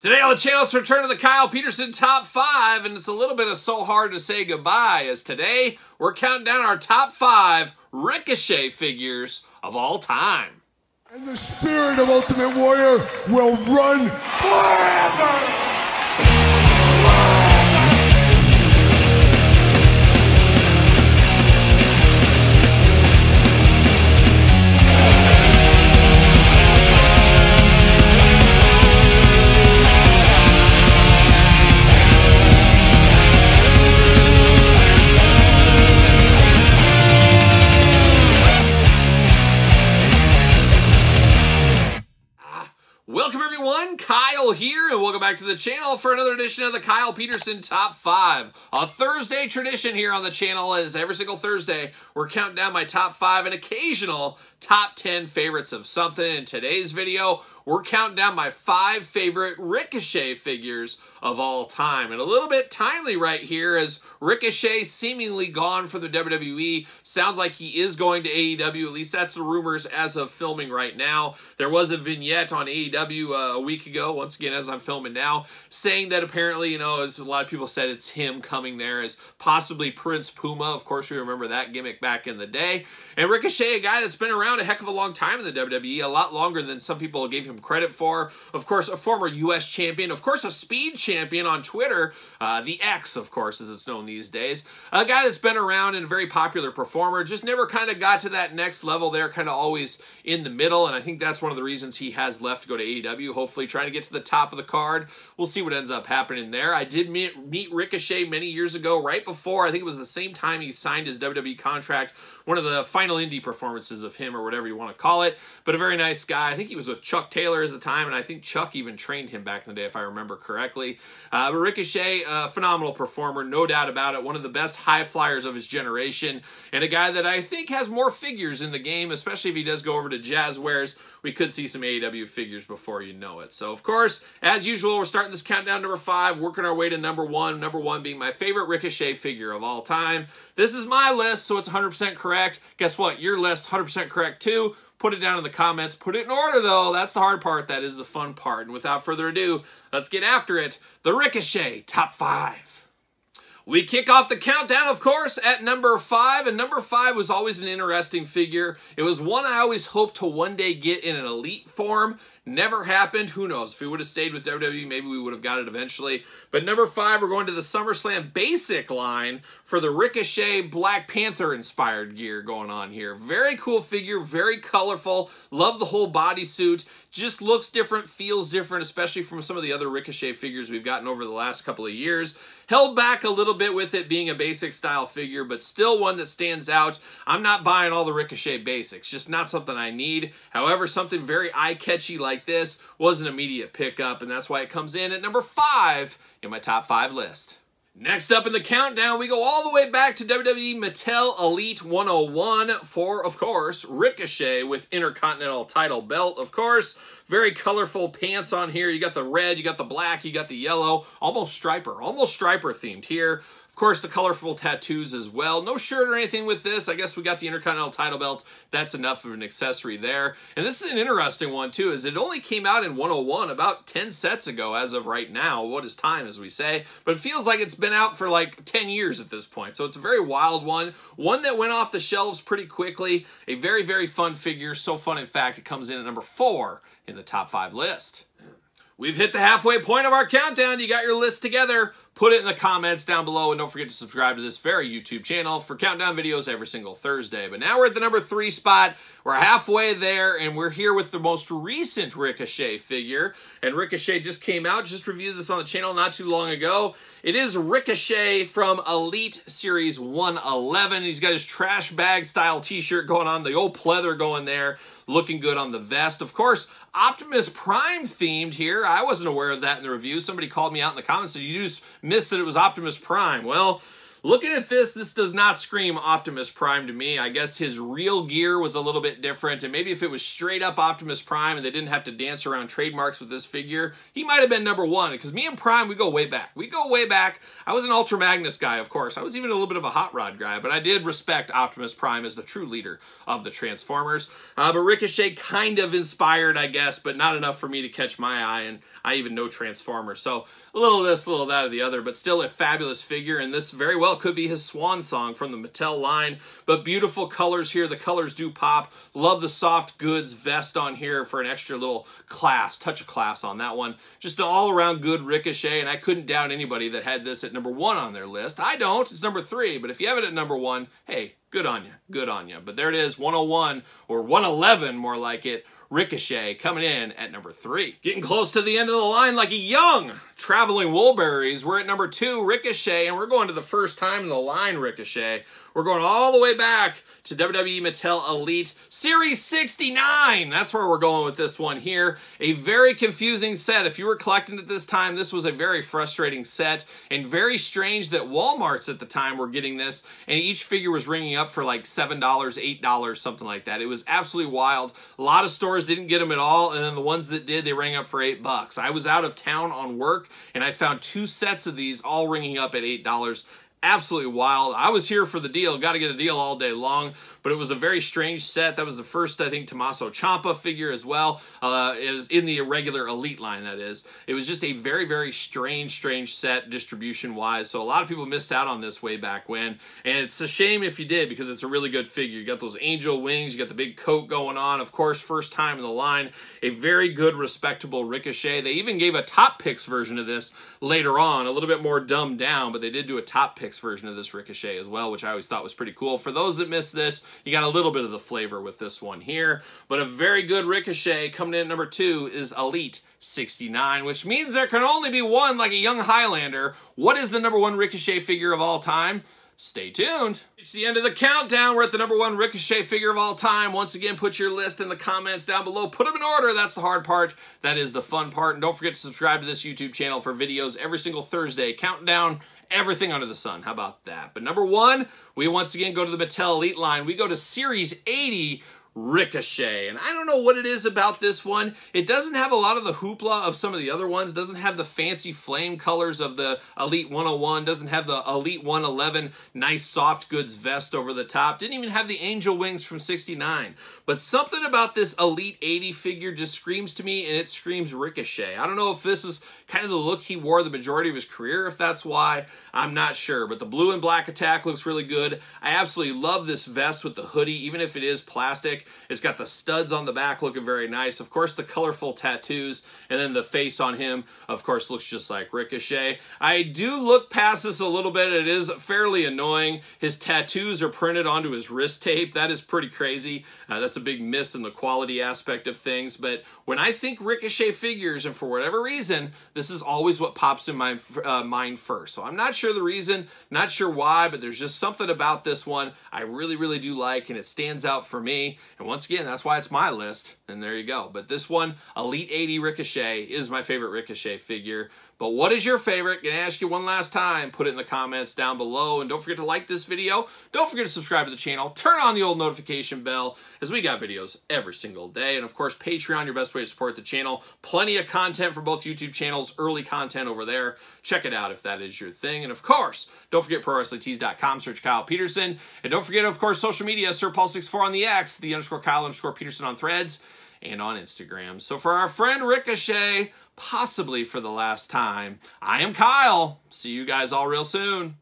Today on the channel, it's return to the Kyle Peterson Top 5, and it's a little bit of so hard to say goodbye, as today we're counting down our top 5 Ricochet figures of all time. And the spirit of Ultimate Warrior will run forever! Welcome everyone, Kyle here, and welcome back to the channel for another edition of the Kyle Peterson Top 5. A Thursday tradition here on the channel is every single Thursday, we're counting down my top 5 and occasional top 10 favorites of something. In today's video, we're counting down my 5 favorite Ricochet figures of all time. And a little bit timely right here, as Ricochet seemingly gone from the WWE. Sounds like he is going to AEW, at least that's the rumors as of filming right now. There was a vignette on AEW a week ago, once again as I'm filming now, saying that apparently, you know, as a lot of people said, it's him coming there as possibly Prince Puma. Of course, we remember that gimmick back in the day. And Ricochet, a guy that's been around a heck of a long time in the WWE, a lot longer than some people gave him credit for. Of course, a former US champion, of course, a speed champion on Twitter, the X, of course, as it's known these days. A guy that's been around and a very popular performer, just never kind of got to that next level there, kind of always in the middle, and I think that's one of the reasons he has left to go to AEW, hopefully trying to get to the top of the card. We'll see what ends up happening there. I did meet Ricochet many years ago, right before, I think it was the same time he signed his WWE contract, one of the final indie performances of him, or whatever you want to call it, but a very nice guy. I think he was with Chuck Taylor at the time, and I think Chuck even trained him back in the day, if I remember correctly. But Ricochet, a phenomenal performer, no doubt about it, one of the best high flyers of his generation, and a guy that I think has more figures in the game, especially if he does go over to Jazzwares. We could see some AEW figures before you know it. So, of course, as usual, we're starting this countdown number 5, working our way to number 1, number 1 being my favorite Ricochet figure of all time. This is my list, so it's 100% correct. Guess what? Your list, 100% correct too. Put it down in the comments. Put it in order, though. That's the hard part. That is the fun part. And without further ado, let's get after it. The Ricochet Top 5. We kick off the countdown, of course, at number 5, and number 5 was always an interesting figure. It was one I always hoped to one day get in an Elite form. Never happened. Who knows? If we would have stayed with WWE, maybe we would have got it eventually. But number 5, we're going to the SummerSlam basic line for the Ricochet Black Panther inspired gear going on here. Very cool figure, very colorful. Love the whole bodysuit. Just looks different, feels different, especially from some of the other Ricochet figures we've gotten over the last couple of years. Held back a little bit with it being a basic style figure, but still one that stands out. I'm not buying all the Ricochet basics, just not something I need. However, something very eye-catchy like this was an immediate pickup, and that's why it comes in at number 5 in my top 5 list. Next up in the countdown, we go all the way back to WWE Mattel Elite 101 for, of course, Ricochet with Intercontinental title belt, of course. Very colorful pants on here. You got the red, you got the black, you got the yellow. Almost striper themed here. Of course, the colorful tattoos as well. No shirt or anything with this. I guess we got the Intercontinental title belt. That's enough of an accessory there. And this is an interesting one, too, as it only came out in 101 about 10 sets ago as of right now. What is time, as we say? But it feels like it's been out for like 10 years at this point. So it's a very wild one. One that went off the shelves pretty quickly. A very, very fun figure. So fun, in fact, it comes in at number 4 in the top 5 list. We've hit the halfway point of our countdown. You got your list together. Put it in the comments down below, and don't forget to subscribe to this very YouTube channel for countdown videos every single Thursday. But now we're at the number 3 spot. We're halfway there, and we're here with the most recent Ricochet figure. And Ricochet just came out, just reviewed this on the channel not too long ago. It is Ricochet from Elite Series 111. He's got his trash bag style t-shirt going on, the old pleather going there, looking good on the vest. Of course, Optimus Prime themed here. I wasn't aware of that in the review. Somebody called me out in the comments and you just missed that it was Optimus Prime. Well, Looking at this does not scream Optimus Prime to me. I guess his real gear was a little bit different, and maybe if it was straight up Optimus Prime and they didn't have to dance around trademarks with this figure, he might have been number one, because me and Prime, we go way back. We go way back. I was an Ultra Magnus guy, of course. I was even a little bit of a Hot Rod guy, but I did respect Optimus Prime as the true leader of the Transformers. But Ricochet kind of inspired, I guess, but not enough for me to catch my eye, and I even know Transformers. So a little of this, a little of that of the other, but still a fabulous figure, and this very well could be his swan song from the Mattel line. But beautiful colors here. The colors do pop. Love the soft goods vest on here for an extra little class, touch of class on that one. Just an all-around good Ricochet, and I couldn't doubt anybody that had this at number 1 on their list. I don't. It's number 3, but if you have it at number 1, hey, good on you. Good on you. But there it is, 101, or 111 more like it. Ricochet coming in at number 3. Getting close to the end of the line like a young traveling Woolberries. We're at number 2, Ricochet, and we're going to the first time in the line Ricochet. We're going all the way back to WWE Mattel Elite Series 69. That's where we're going with this one here. A very confusing set. If you were collecting at this time, this was a very frustrating set, and very strange that Walmarts at the time were getting this, and each figure was ringing up for like $7, $8, something like that. It was absolutely wild. A lot of stores didn't get them at all, and then the ones that did, they rang up for $8. I was out of town on work, and I found 2 sets of these all ringing up at $8. Absolutely wild. I was here for the deal. Got to get a deal all day long. But it was a very strange set. That was the first, I think, Tommaso Ciampa figure as well. It was in the regular Elite line, that is. It was just a very, very strange set distribution-wise. So a lot of people missed out on this way back when. And it's a shame if you did, because it's a really good figure. You got those angel wings. You got the big coat going on. Of course, first time in the line. A very good, respectable Ricochet. They even gave a Top Picks version of this later on. A little bit more dumbed down, but they did do a Top Picks version of this Ricochet as well, which I always thought was pretty cool. For those that missed this, you got a little bit of the flavor with this one here. But a very good Ricochet coming in at number 2 is Elite 69, which means there can only be one like a young Highlander. What is the number 1 Ricochet figure of all time? Stay tuned. It's the end of the countdown. We're at the number 1 Ricochet figure of all time. Once again, put your list in the comments down below. Put them in order. That's the hard part. That is the fun part. And don't forget to subscribe to this YouTube channel for videos every single Thursday. Counting down everything under the sun. How about that? But number 1, we once again go to the Mattel Elite line. We go to Series 80 Ricochet. And I don't know what it is about this one. It doesn't have a lot of the hoopla of some of the other ones. Doesn't have the fancy flame colors of the Elite 101. Doesn't have the Elite 111 nice soft goods vest over the top. Didn't even have the angel wings from 69. But something about this Elite 80 figure just screams to me, and it screams Ricochet. I don't know if this is kind of the look he wore the majority of his career, if that's why. I'm not sure. But the blue and black attack looks really good. I absolutely love this vest with the hoodie, even if it is plastic. It's got the studs on the back looking very nice. Of course, the colorful tattoos, and then the face on him, of course, looks just like Ricochet. I do look past this a little bit. It is fairly annoying. His tattoos are printed onto his wrist tape. That is pretty crazy. That's a big miss in the quality aspect of things. But when I think Ricochet figures, and for whatever reason, this is always what pops in my mind first. So I'm not sure the reason, not sure why, but there's just something about this one I really, really do like, and it stands out for me. And once again, that's why it's my list, and there you go. But this one, Elite 80 Ricochet, is my favorite Ricochet figure. But what is your favorite? Gonna ask you one last time. Put it in the comments down below. And don't forget to like this video. Don't forget to subscribe to the channel. Turn on the old notification bell, as we got videos every single day. And of course, Patreon, your best way to support the channel. Plenty of content for both YouTube channels. Early content over there. Check it out if that is your thing. And of course, don't forget ProWrestlingTees.com. Search Kyle Peterson. And don't forget, of course, social media. SirPaul64 on the X. The _Kyle_Peterson on Threads. And on Instagram. So for our friend Ricochet, possibly for the last time, I am Kyle. See you guys all real soon.